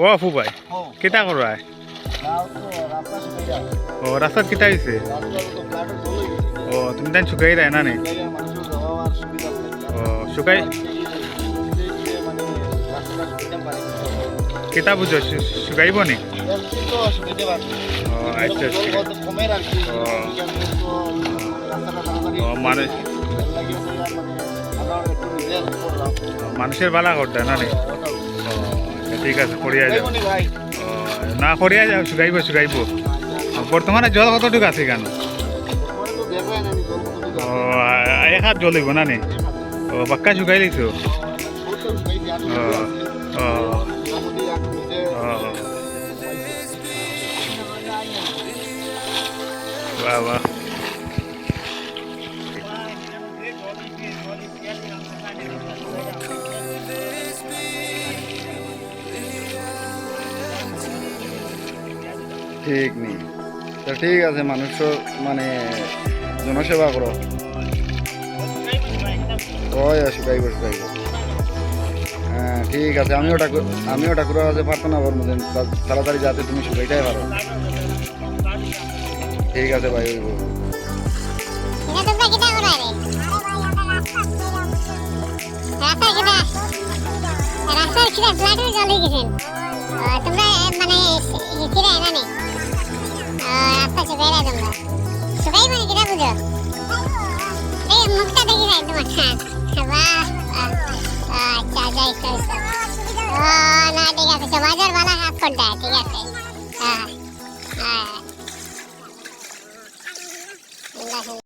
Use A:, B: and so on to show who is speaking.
A: ও আপু ভাই কিতা করায় ও রাস্তাত কিতা হয়েছে ও তুমি তাই শুকাই দেয় না নি ও শুকাই কিতা বুঝো শুকাইব নি ও আচ্ছা মানুষ মানুষের বালা করতে না নি ঠিক আছে করিয়া যাও না করিয়া যাও শুকাইব শুকাইব বর্তমানে জল কতটুকু আছে কেন ও এক হাত জল হইব না নি ও পাক্কা শুকাই লিছো ও বাহ বাহ
B: ঠিক নেই তো ঠিক আছে মানুষ মানে জনসেবা করো ওই শুকাইব শুকাইব হ্যাঁ ঠিক আছে আমিও ঠাকুরের কাছে প্রার্থনা করবো তাড়াতাড়ি যাতে তুমি শুকাইটাই পারো ঠিক আছে ভাই ওই
C: তোমরা মানে কিরা না নে রাস্তা শুকাই না তোমরা শুকাই মানে কিরা বুঝো এই মুখটা দেখি যাই তোমার বাহ আচ্ছা যাই না ঠিক আছে সমাজের ভালো কাজ করতে ঠিক আছে হ্যাঁ হ্যাঁ